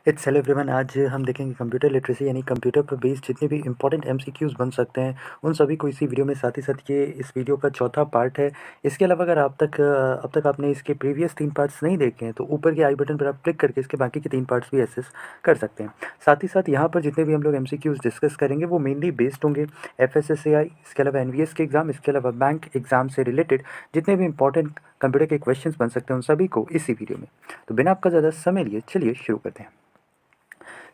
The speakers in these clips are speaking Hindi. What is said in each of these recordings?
It's hello everyone. आज हम देखेंगे कंप्यूटर लिटरेसी यानी कंप्यूटर पर बेस्ड जितने भी इंपॉर्टेंट एमसीक्यूज़ बन सकते हैं उन सभी को इसी वीडियो में। साथ ही साथ ये इस वीडियो का चौथा पार्ट है। इसके अलावा अगर अब तक आपने इसके प्रीवियस 3 पार्ट्स नहीं देखे हैं तो ऊपर के आई बटन पर आप क्लिक करके इसके बाकी के 3 पार्ट्स भी एसेस कर सकते हैं। साथ ही साथ यहाँ पर जितने भी हम लोग एमसीक्यूज़ डिस्कस करेंगे वो मेनली बेस्ड होंगे एफएसएसएआई, इसके अलावा एनवीएस के एग्ज़ाम, इसके अलावा बैंक एग्ज़ाम से रिलेटेड जितने भी इंपॉर्टेंट कंप्यूटर के क्वेश्चंस बन सकते हैं उन सभी को इसी वीडियो में। तो बिना आपका ज़्यादा समय लिए चलिए शुरू करते हैं।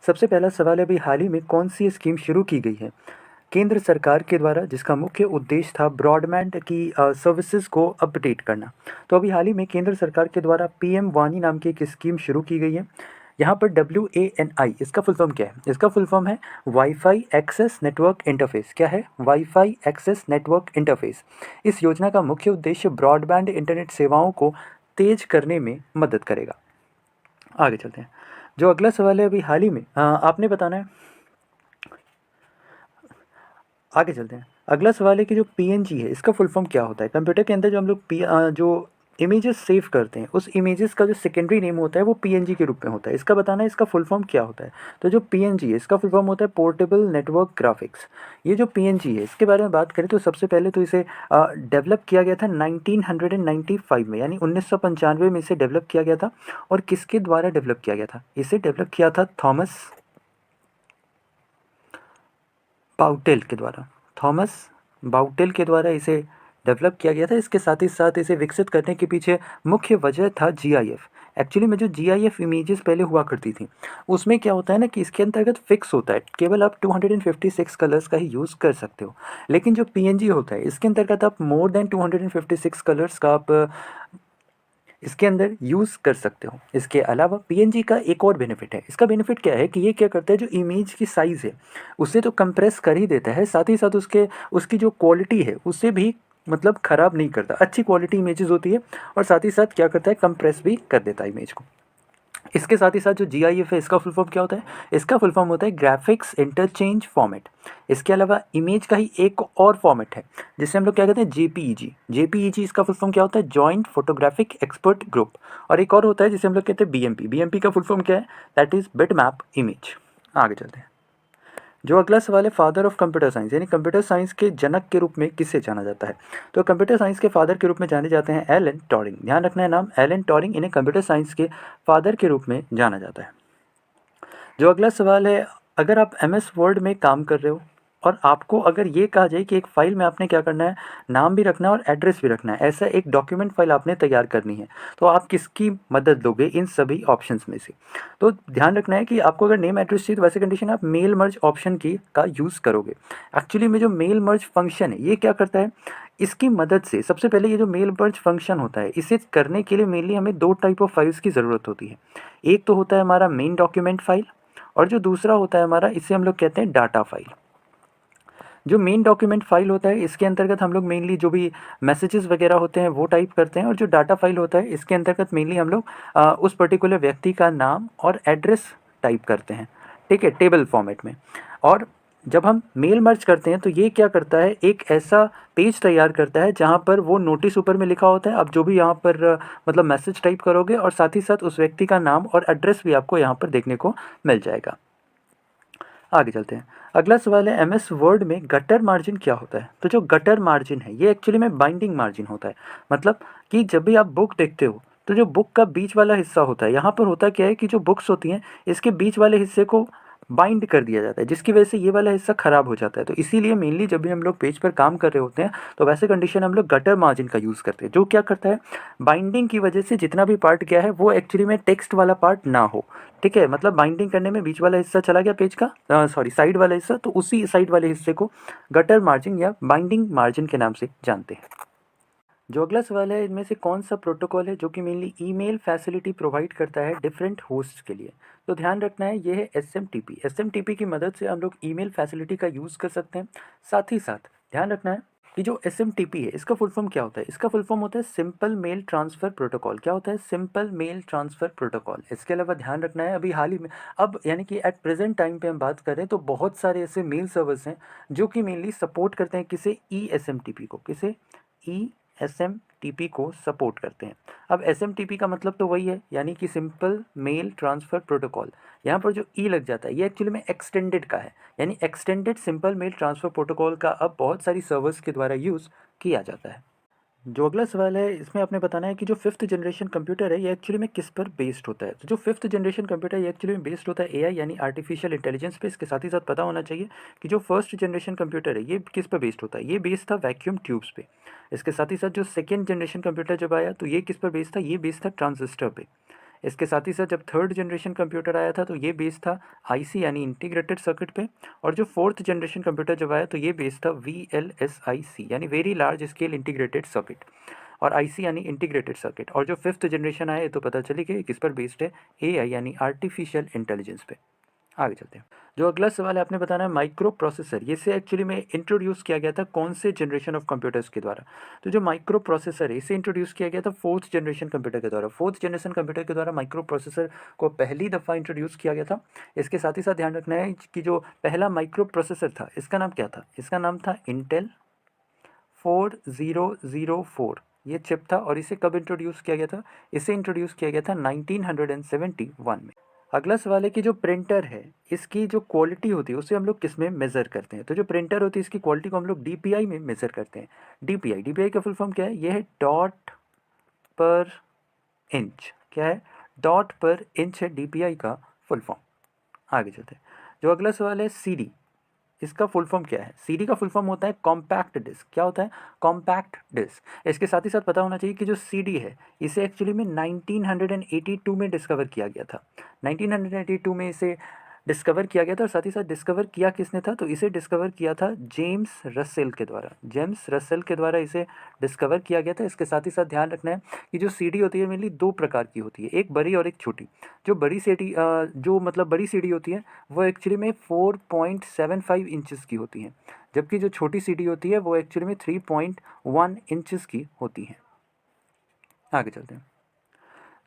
सबसे पहला सवाल है, अभी हाल ही में कौन सी स्कीम शुरू की गई है केंद्र सरकार के द्वारा जिसका मुख्य उद्देश्य था ब्रॉडबैंड की सर्विसेज को अपडेट करना। तो अभी हाल ही में केंद्र सरकार के द्वारा पीएम वानी नाम की एक स्कीम शुरू की गई है। यहाँ पर WANI इसका फुल फॉर्म क्या है? इसका फुल फॉर्म है वाईफाई एक्सेस नेटवर्क इंटरफेस। क्या है? Wifi access network interface. इस योजना का मुख्य उद्देश्य ब्रॉडबैंड इंटरनेट सेवाओं को तेज करने में मदद करेगा। आगे चलते हैं। जो अगला सवाल है, अभी हाल ही में आपने बताना है। आगे चलते हैं। अगला सवाल है कि जो पीएनजी है इसका फुल फॉर्म क्या होता है? कंप्यूटर के अंदर जो हम लोग जो इमेजेस सेव करते हैं उस इमेजेस का जो सेकेंडरी नेम होता है वो पीएनजी के रूप में होता है। इसका बताना है इसका फुल फॉर्म क्या होता है। तो जो पीएनजी है इसका फुल फॉर्म होता है पोर्टेबल नेटवर्क ग्राफिक्स। ये जो पीएनजी है इसके बारे में बात करें तो सबसे पहले तो इसे डेवलप किया गया था 1995 में, यानी 1995 में इसे डेवलप किया गया था। और किसके द्वारा डेवलप किया गया था? इसे डेवलप किया था थॉमस बाउटेल के द्वारा। थॉमस बाउटेल के द्वारा इसे डेवलप किया गया था। इसके साथ ही साथ इसे विकसित करने के पीछे मुख्य वजह था जीआईएफ। एक्चुअली में जो जीआईएफ इमेजेस पहले हुआ करती थी उसमें क्या होता है ना कि इसके अंतर्गत फिक्स होता है, केवल आप 256 कलर्स का ही यूज़ कर सकते हो। लेकिन जो पीएनजी होता है इसके अंतर्गत आप मोर देन 256 कलर्स का आप इसके अंदर यूज़ कर सकते हो। इसके अलावा पीएनजी का एक और बेनिफिट है। इसका बेनिफिट क्या है कि ये क्या करता है, जो इमेज की साइज़ है उसे तो कंप्रेस कर ही देता है, साथ ही साथ उसकी जो क्वालिटी है उसे भी मतलब ख़राब नहीं करता। अच्छी क्वालिटी इमेजेस होती है और साथ ही साथ क्या करता है, कंप्रेस भी कर देता है इमेज को। इसके साथ ही साथ जो जीआईएफ है इसका फुल फॉर्म क्या होता है? इसका फुल फॉर्म होता है ग्राफिक्स इंटरचेंज फॉर्मेट। इसके अलावा इमेज का ही एक और फॉर्मेट है जिसे हम लोग क्या कहते हैं, जेपीईजी। जेपीईजी इसका फुल फॉर्म क्या होता है? Joint photographic expert group. और एक और होता है जिसे हम लोग कहते हैं बीएमपी। बीएमपी का फुल फॉर्म क्या है? That is bitmap image. आगे चलते हैं। जो अगला सवाल है, फादर ऑफ कंप्यूटर साइंस यानी कंप्यूटर साइंस के जनक के रूप में किसे जाना जाता है? तो कंप्यूटर साइंस के फादर के रूप में जाने जाते हैं एलन टॉरिंग। ध्यान रखना है नाम एलन टॉरिंग, इन्हें कंप्यूटर साइंस के फादर के रूप में जाना जाता है। जो अगला सवाल है, अगर आप एमएस वर्ड में काम कर रहे हो और आपको अगर ये कहा जाए कि एक फ़ाइल में आपने क्या करना है, नाम भी रखना है और एड्रेस भी रखना है, ऐसा एक डॉक्यूमेंट फ़ाइल आपने तैयार करनी है, तो आप किसकी मदद लोगे इन सभी ऑप्शंस में से? तो ध्यान रखना है कि आपको अगर नेम एड्रेस चाहिए तो वैसे कंडीशन आप मेल मर्ज ऑप्शन की का यूज़ करोगे। एक्चुअली में जो मेल मर्ज फंक्शन है ये क्या करता है, इसकी मदद से सबसे पहले ये जो मेल मर्ज फंक्शन होता है इसे करने के लिए मेनली हमें दो टाइप ऑफ फाइल्स की ज़रूरत होती है। एक तो होता है हमारा मेन डॉक्यूमेंट फाइल और जो दूसरा होता है हमारा, इसे हम लोग कहते हैं डाटा फाइल। जो मेन डॉक्यूमेंट फाइल होता है इसके अंतर्गत हम लोग मेनली जो भी मैसेजेस वगैरह होते हैं वो टाइप करते हैं, और जो डाटा फाइल होता है इसके अंतर्गत मेनली हम लोग उस पर्टिकुलर व्यक्ति का नाम और एड्रेस टाइप करते हैं, ठीक है, टेबल फॉर्मेट में। और जब हम मेल मर्ज करते हैं तो ये क्या करता है, एक ऐसा पेज तैयार करता है जहाँ पर वो नोटिस ऊपर में लिखा होता है, आप जो भी यहाँ पर मतलब मैसेज टाइप करोगे और साथ ही साथ उस व्यक्ति का नाम और एड्रेस भी आपको यहाँ पर देखने को मिल जाएगा। आगे चलते हैं। अगला सवाल है, एमएस वर्ड में गटर मार्जिन क्या होता है? तो जो गटर मार्जिन है ये एक्चुअली में बाइंडिंग मार्जिन होता है। मतलब कि जब भी आप बुक देखते हो तो जो बुक का बीच वाला हिस्सा होता है, यहाँ पर होता क्या है कि जो बुक्स होती हैं इसके बीच वाले हिस्से को बाइंड कर दिया जाता है, जिसकी वजह से ये वाला हिस्सा ख़राब हो जाता है। तो इसीलिए मेनली जब भी हम लोग पेज पर काम कर रहे होते हैं तो वैसे कंडीशन हम लोग गटर मार्जिन का यूज़ करते हैं, जो क्या करता है, बाइंडिंग की वजह से जितना भी पार्ट गया है वो एक्चुअली में टेक्स्ट वाला पार्ट ना हो। ठीक है, मतलब बाइंडिंग करने में बीच वाला हिस्सा चला गया पेज का, सॉरी साइड वाला हिस्सा, तो उसी साइड वाले हिस्से को गटर मार्जिन या बाइंडिंग मार्जिन के नाम से जानते हैं। जो अगला सवाल है, इनमें से कौन सा प्रोटोकॉल है जो कि मेनली ईमेल फैसिलिटी प्रोवाइड करता है डिफरेंट होस्ट के लिए? तो ध्यान रखना है ये है एसएमटीपी। एसएमटीपी की मदद से हम लोग ईमेल फैसिलिटी का यूज़ कर सकते हैं। साथ ही साथ ध्यान रखना है कि जो एसएमटीपी है इसका फुल फॉर्म क्या होता है? इसका फुल फॉर्म होता है सिंपल मेल ट्रांसफ़र प्रोटोकॉल। क्या होता है? Simple mail transfer protocol. इसके अलावा ध्यान रखना है अभी हाल ही में, अब यानी कि एट प्रेजेंट टाइम पे हम बात करें तो बहुत सारे ऐसे मेल सर्वर्स हैं जो कि मेनली सपोर्ट करते हैं किसे, E S M T P को। किसे? ई SMTP को सपोर्ट करते हैं। अब SMTP का मतलब तो वही है, यानी कि सिंपल मेल ट्रांसफ़र प्रोटोकॉल। यहाँ पर जो ई लग जाता है ये एक्चुअली में एक्सटेंडेड का है, यानी extended simple mail transfer protocol का अब बहुत सारी सर्वर्स के द्वारा यूज़ किया जाता है। जो अगला सवाल है इसमें आपने बताना है कि जो फिफ्थ जनरेशन कंप्यूटर है ये एक्चुअली में किस पर बेस्ड होता है। तो जो फिफ्थ जनरेशन कंप्यूटर ये एक्चुअली में बेस्ड होता है एआई यानी आर्टिफिशियल इंटेलिजेंस पे। इसके साथ ही साथ पता होना चाहिए कि जो फर्स्ट जनरेशन कंप्यूटर है ये किस पर बेस्ड होता है, ये बेस्ड था वैक्यूम ट्यूब्स पे। इसके साथ ही साथ जो सेकेंड जनरेशन कंप्यूटर जब आया तो ये किस पर बेस्ड था, ये बेस्ड था ट्रांजिस्टर पे। इसके साथ ही साथ जब थर्ड जनरेशन कंप्यूटर आया था तो ये बेस्ड था आईसी यानी इंटीग्रेटेड सर्किट पे। और जो फोर्थ जनरेशन कंप्यूटर जब आया तो ये बेस्ड था VLSIC यानी very large scale integrated circuit, और आईसी यानी इंटीग्रेटेड सर्किट। और जो फिफ्थ जनरेशन आया तो पता चली कि किस पर बेस्ड है, एआई यानी आर्टिफिशियल इंटेलिजेंस पे। आगे चलते हैं। जो अगला सवाल है आपने बताना है माइक्रो प्रोसेसर, ये से एक्चुअली में इंट्रोड्यूस किया गया था कौन से जनरेशन ऑफ कंप्यूटर्स के द्वारा। तो जो माइक्रो प्रोसेसर है इसे इंट्रोड्यूस किया गया था फोर्थ जनरेशन कंप्यूटर के द्वारा। फोर्थ जनरेशन कंप्यूटर के द्वारा माइक्रो प्रोसेसर को पहली दफ़ा इंट्रोड्यूस किया गया था। इसके साथ ही साथ ध्यान रखना है कि जो पहला माइक्रो प्रोसेसर था इसका नाम क्या था, इसका नाम था इंटेल 4004। ये चिप था और इसे कब इंट्रोड्यूस किया गया था, इसे इंट्रोड्यूस किया गया था 1971 में। अगला सवाल है कि जो प्रिंटर है इसकी जो क्वालिटी होती है उसे हम लोग किस में मेज़र करते हैं। तो जो प्रिंटर होती है इसकी क्वालिटी को हम लोग डीपीआई में मेज़र करते हैं। डीपीआई का फुल फॉर्म क्या है, यह है डॉट पर इंच। क्या है, डॉट पर इंच है डीपीआई का फुल फॉर्म। आगे चलते हैं। जो अगला सवाल है सीडी, इसका फुल फॉर्म क्या है। सीडी का फुल फॉर्म होता है कॉम्पैक्ट डिस्क। क्या होता है, कॉम्पैक्ट डिस्क। इसके साथ ही साथ पता होना चाहिए कि जो सीडी है इसे एक्चुअली में 1982 में डिस्कवर किया गया था। 1982 में इसे डिस्कवर किया गया था, और साथ ही साथ डिस्कवर किया किसने था, तो इसे डिस्कवर किया था जेम्स रसेल के द्वारा। जेम्स रसेल के द्वारा इसे डिस्कवर किया गया था। इसके साथ ही साथ ध्यान रखना है कि जो सीडी होती है मेनली दो प्रकार की होती है, एक बड़ी और एक छोटी। जो बड़ी सीडी जो मतलब बड़ी सीडी होती है वो एक्चुअली में 4.75 इंचज़ की होती हैं, जबकि जो छोटी सीडी होती है वो एक्चुअली में 3.1 इंचज़ की होती हैं। आगे चलते हैं।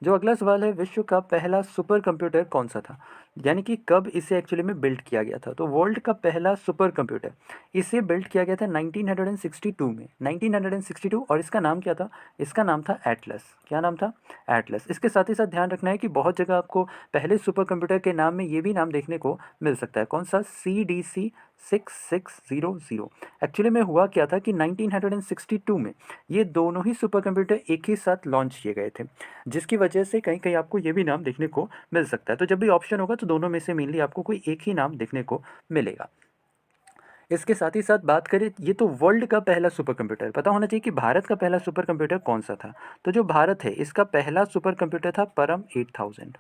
जो अगला सवाल है विश्व का पहला सुपर कंप्यूटर कौन सा था, यानी कि कब इसे एक्चुअली में बिल्ड किया गया था। तो वर्ल्ड का पहला सुपर कंप्यूटर इसे बिल्ड किया गया था 1962 में, 1962। और इसका नाम क्या था, इसका नाम था एटलस। क्या नाम था, एटलस। इसके साथ ही साथ ध्यान रखना है कि बहुत जगह आपको पहले सुपर कंप्यूटर के नाम में ये भी नाम देखने को मिल सकता है, कौन सा, CDC-6600। एक्चुअली में हुआ क्या था कि 1962 में ये दोनों ही सुपर कंप्यूटर एक ही साथ लॉन्च किए गए थे, जिसकी वजह से कहीं कहीं आपको ये भी नाम देखने को मिल सकता है। तो जब भी ऑप्शन होगा तो दोनों में से मेनली आपको कोई एक ही नाम देखने को मिलेगा। इसके साथ ही साथ बात करें, ये तो वर्ल्ड का पहला सुपर कंप्यूटर, पता होना चाहिए कि भारत का पहला सुपर कंप्यूटर कौन सा था। तो जो भारत है इसका पहला सुपर कंप्यूटर था परम 8000।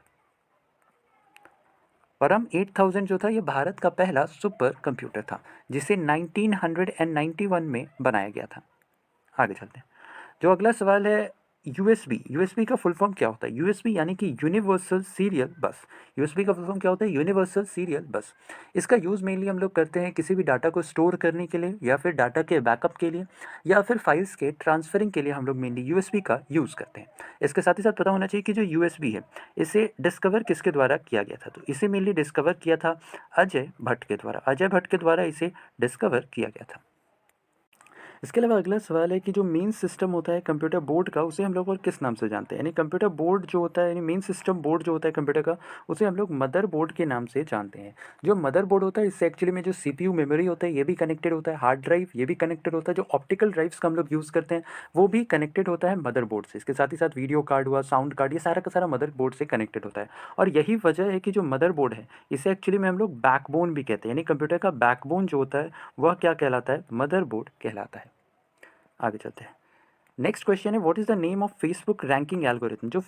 परम 8000 जो था ये भारत का पहला सुपर कंप्यूटर था, जिसे 1991 में बनाया गया था। आगे चलते हैं। जो अगला सवाल है यूएसबी का फुल फॉर्म क्या होता है। यूएसबी यानी कि यूनिवर्सल सीरियल बस। यूएसबी का फुल फॉर्म क्या होता है, यूनिवर्सल सीरियल बस। इसका यूज़ मेनली हम लोग करते हैं किसी भी डाटा को स्टोर करने के लिए, या फिर डाटा के बैकअप के लिए, या फिर फाइल्स के ट्रांसफरिंग के लिए हम लोग मेनली यूएसबी का यूज़ करते हैं। इसके साथ ही साथ पता होना चाहिए कि जो यूएसबी है इसे डिस्कवर किसके द्वारा किया गया था। तो इसे मेनली डिस्कवर किया था अजय भट्ट के द्वारा। अजय भट्ट के द्वारा इसे डिस्कवर किया गया था। इसके अलावा अगला सवाल है कि जो मेन सिस्टम होता है कंप्यूटर बोर्ड का उसे हम लोग और किस नाम से जानते हैं। यानी कंप्यूटर बोर्ड जो होता है, यानी मेन सिस्टम बोर्ड जो होता है कंप्यूटर का, उसे हम लोग मदर बोर्ड के नाम से जानते हैं। जो मदर बोर्ड होता है इससे एक्चुअली में जो सीपीयू मेमोरी होता है ये भी कनेक्टेड होता है, हार्ड ड्राइव ये भी कनेक्टेड होता है, जो ऑप्टिकल ड्राइव्स का हम लोग यूज़ करते हैं वो भी कनेक्टेड होता है मदर बोर्ड से। इसके साथ ही साथ वीडियो कार्ड हुआ, साउंड कार्ड, ये सारा का सारा मदर बोर्ड से कनेक्टेड होता है। और यही वजह है कि जो मदर बोर्ड है इसे एक्चुअली में हम लोग बैकबोन भी कहते हैं, यानी कंप्यूटर का बैकबोन जो होता है वह क्या कहलाता है, मदर बोर्ड कहलाता है। आगे चलते हैं। नेक्स्ट क्वेश्चन है what is the name of Facebook ranking algorithm. जो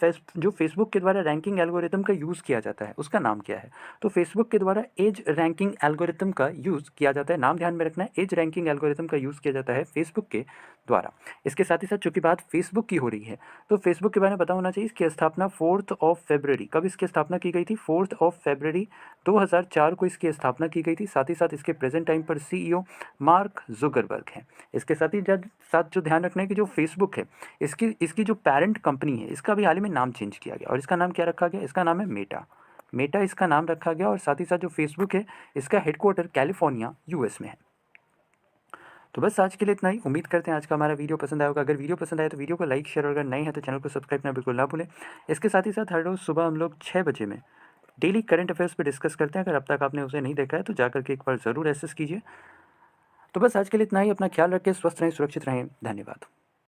फेसबुक के द्वारा रैंकिंग एल्गोरिथम का यूज़ किया जाता है उसका नाम क्या है। तो फेसबुक के द्वारा एज रैंकिंग एल्गोरिथम का यूज़ किया जाता है। नाम ध्यान में रखना है, एज रैंकिंग एल्गोरिथम का यूज़ किया जाता है फेसबुक के द्वारा। इसके साथ ही साथ चूंकि बात फेसबुक की हो रही है तो फेसबुक के बारे में पता होना चाहिए। इसकी स्थापना 4 फरवरी, कब इसकी स्थापना की गई थी, 4 फरवरी 2004 को इसकी स्थापना की गई थी। साथ ही साथ इसके प्रेजेंट टाइम पर CEO मार्क जुगरबर्ग हैं। इसके साथ ही साथ जो ध्यान रखना है कि जो फेसबुक है इसकी जो पेरेंट कंपनी है इसका भी हाल ही में नाम चेंज किया गया, और इसका नाम क्या रखा गया, इसका नाम है मेटा। मेटा इसका नाम रखा गया। और साथ ही साथ जो फेसबुक है इसका हेडक्वार्टर कैलिफोर्निया US में है। तो बस आज के लिए इतना ही। उम्मीद करते हैं आज का हमारा वीडियो पसंद आया होगा। अगर वीडियो पसंद आया तो वीडियो को लाइक शेयर, और अगर नए हैं तो चैनल को सब्सक्राइब करना बिल्कुल ना भूलें। इसके साथ ही साथ हर रोज़ सुबह हम लोग 6 बजे में डेली करंट अफेयर्स पे डिस्कस करते हैं। अगर अब तक आपने उसे नहीं देखा है तो जा करके एक बार ज़रूर एक्सेस कीजिए। तो बस आज के लिए इतना ही। अपना ख्याल रखें, स्वस्थ रहें, सुरक्षित रहें। धन्यवाद।